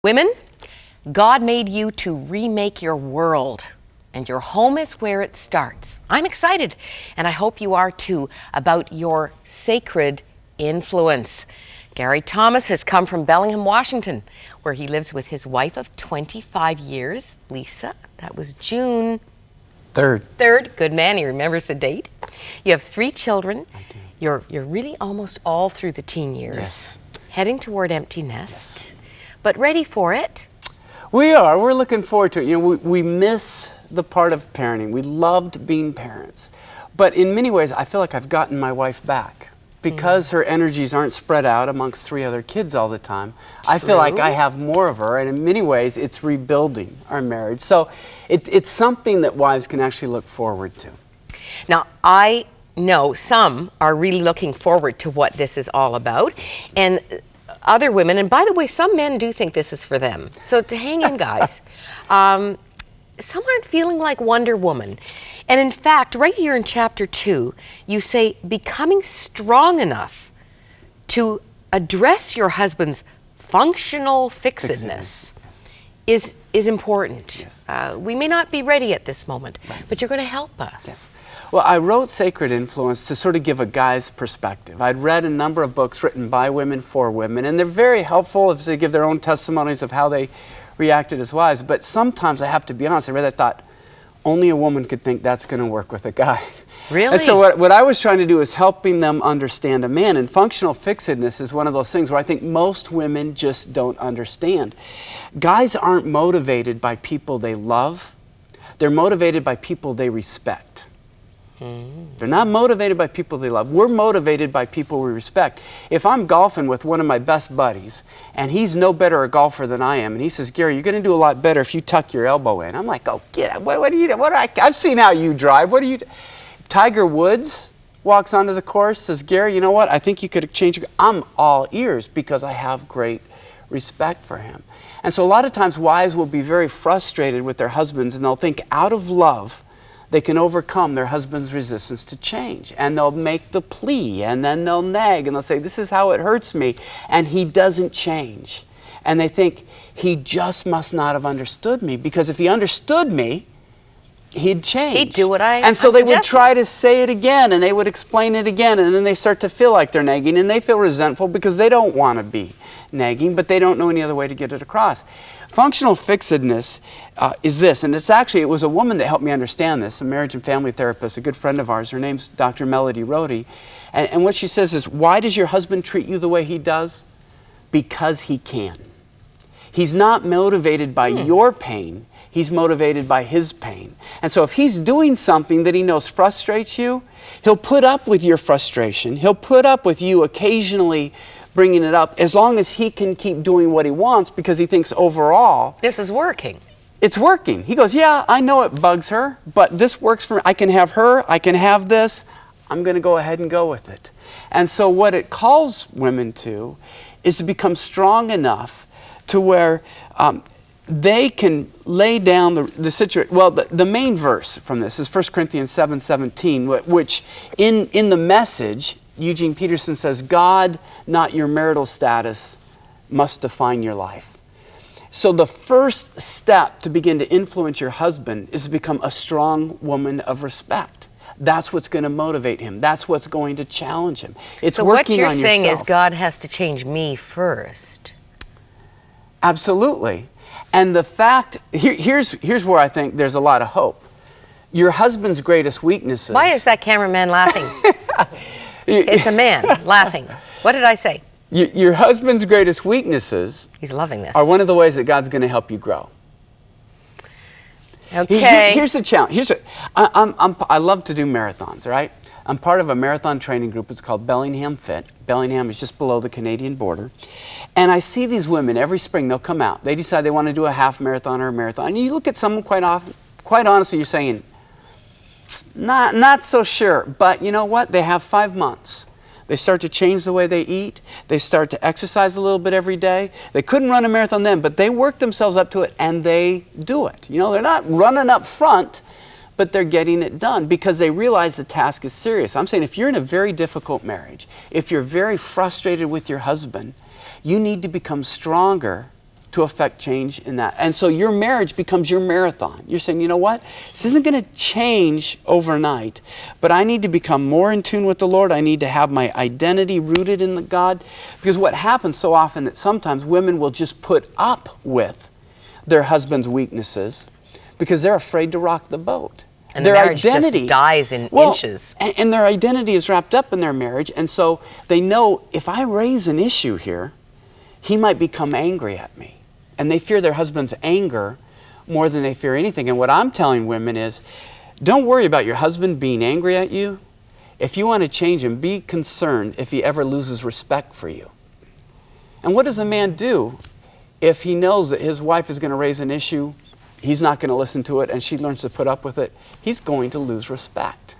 Women, God made you to remake your world, and your home is where it starts. I'm excited, and I hope you are too, about your sacred influence. Gary Thomas has come from Bellingham, Washington, where he lives with his wife of 25 years, Lisa. That was June 3rd. Good man, he remembers the date. You have 3 children. I do. You're really almost all through the teen years. Yes. Heading toward empty nest. Yes. But ready for it. We are. We're looking forward to it. You know, we miss the part of parenting. We loved being parents. But in many ways, I feel like I've gotten my wife back. Because her energies aren't spread out amongst 3 other kids all the time, I feel like I have more of her, and in many ways, it's rebuilding our marriage. So it's something that wives can actually look forward to. Now, I know some are really looking forward to what this is all about, and other women, and by the way, some men do think this is for them. So to hang in, guys. Some aren't feeling like Wonder Woman. And in fact, right here in chapter 2, you say becoming strong enough to address your husband's functional fixedness is important. Yes. We may not be ready at this moment, but you're going to help us. Yes. Well, I wrote Sacred Influence to sort of give a guy's perspective. I'd read a number of books written by women for women, and they're very helpful as they give their own testimonies of how they reacted as wives. But sometimes, I have to be honest, I read that thought, only a woman could think that's going to work with a guy. Really? And so what I was trying to do is helping them understand a man. And functional fixedness is one of those things where I think most women just don't understand. Guys aren't motivated by people they love. They're motivated by people they respect. They're not motivated by people they love. We're motivated by people we respect. If I'm golfing with one of my best buddies, and he's no better a golfer than I am, and he says, Gary, you're going to do a lot better if you tuck your elbow in. I'm like, oh, get out. What do you do? I've seen how you drive. What do you do? If Tiger Woods walks onto the course, says, Gary, you know what? I think you could change your... I'm all ears because I have great respect for him. And so a lot of times wives will be very frustrated with their husbands, and they'll think out of love, they can overcome their husband's resistance to change. And they'll make the plea, and then they'll nag, and they'll say, this is how it hurts me, and he doesn't change. And they think, he just must not have understood me, because if he understood me, he'd change. He'd do what And so they would try to say it again, and they would explain it again, and then they start to feel like they're nagging, and they feel resentful because they don't want to be nagging, but they don't know any other way to get it across. Functional fixedness is this, and it was a woman that helped me understand this, a marriage and family therapist, a good friend of ours. Her name's Dr. Melody Rohde. And what she says is, why does your husband treat you the way he does? Because he can. He's not motivated by your pain. He's motivated by his pain. And so if he's doing something that he knows frustrates you, he'll put up with your frustration. He'll put up with you occasionally bringing it up as long as he can keep doing what he wants, because he thinks overall this is working. It's working. He goes, yeah, I know it bugs her, but this works for me. I can have her, I can have this. I'm going to go ahead and go with it. And so what it calls women to is to become strong enough to where they can lay down the situation. Well, the main verse from this is 1 Corinthians 7:17, which in the Message, Eugene Peterson says, God, not your marital status, must define your life. So the first step to begin to influence your husband is to become a strong woman of respect. That's what's going to motivate him. That's what's going to challenge him. It's so working on yourself. So what you're saying is God has to change me first. Absolutely. And the fact, here's where I think there's a lot of hope. Your husband's greatest weaknesses... Why is that cameraman laughing? It's a man laughing. What did I say? Your husband's greatest weaknesses... He's loving this. ...are one of the ways that God's going to help you grow. Okay. Here's the challenge. I love to do marathons, right? I'm part of a marathon training group. It's called Bellingham Fit. Bellingham is just below the Canadian border. And I see these women every spring. They'll come out. They decide they want to do a half marathon or a marathon. And you look at someone quite honestly, you're saying, not so sure. But you know what? They have 5 months. They start to change the way they eat. They start to exercise a little bit every day. They couldn't run a marathon then, but they work themselves up to it, and they do it. You know, they're not running up front, but they're getting it done because they realize the task is serious. I'm saying if you're in a very difficult marriage, if you're very frustrated with your husband, you need to become stronger to affect change in that. And so your marriage becomes your marathon. You're saying, you know what? This isn't going to change overnight, but I need to become more in tune with the Lord. I need to have my identity rooted in the God. Because what happens so often that sometimes women will just put up with their husband's weaknesses because they're afraid to rock the boat. And their marriage just dies in inches. And their identity is wrapped up in their marriage, and so they know if I raise an issue here, he might become angry at me. And they fear their husband's anger more than they fear anything. And what I'm telling women is, don't worry about your husband being angry at you. If you want to change him, be concerned if he ever loses respect for you. And what does a man do if he knows that his wife is going to raise an issue, he's not going to listen to it, and she learns to put up with it? He's going to lose respect.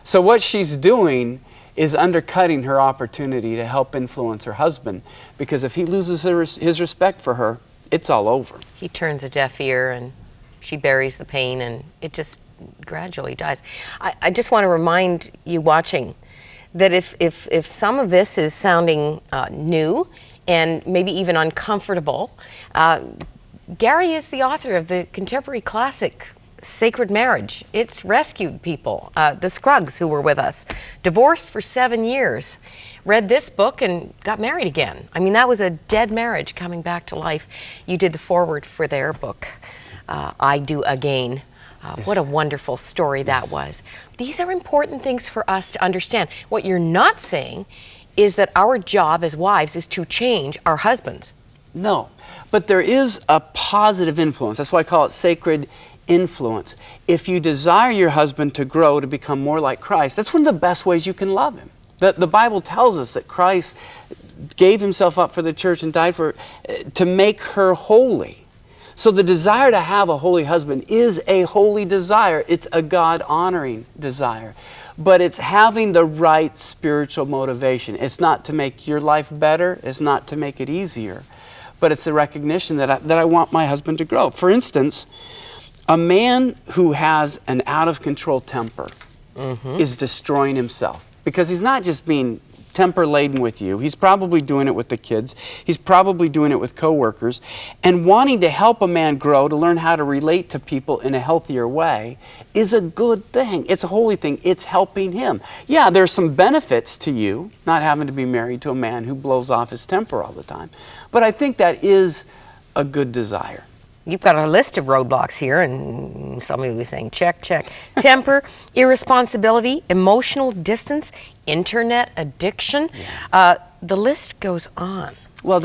So what she's doing is undercutting her opportunity to help influence her husband, because if he loses his respect for her, it's all over. He turns a deaf ear and she buries the pain, and it just gradually dies. I just want to remind you watching that if some of this is sounding new and maybe even uncomfortable, Gary is the author of the contemporary classic Sacred Marriage. It's rescued people. The Scruggs, who were with us, divorced for 7 years, read this book and got married again. I mean, that was a dead marriage coming back to life. You did the foreword for their book, I Do Again. Yes. What a wonderful story that was. These are important things for us to understand. What you're not saying is that our job as wives is to change our husbands. No, but there is a positive influence. That's why I call it sacred influence. If you desire your husband to grow, to become more like Christ, that's one of the best ways you can love him. The Bible tells us that Christ gave himself up for the church and died to make her holy. So the desire to have a holy husband is a holy desire. It's a God-honoring desire. But it's having the right spiritual motivation. It's not to make your life better. It's not to make it easier. But it's the recognition that I want my husband to grow. For instance, a man who has an out-of-control temper is destroying himself, because he's not just being temper-laden with you. He's probably doing it with the kids. He's probably doing it with coworkers. And wanting to help a man grow, to learn how to relate to people in a healthier way, is a good thing. It's a holy thing. It's helping him. Yeah, there's some benefits to you not having to be married to a man who blows off his temper all the time. But I think that is a good desire. You've got a list of roadblocks here, and somebody will be saying, check, check. Temper, irresponsibility, emotional distance, internet addiction. The list goes on. Well,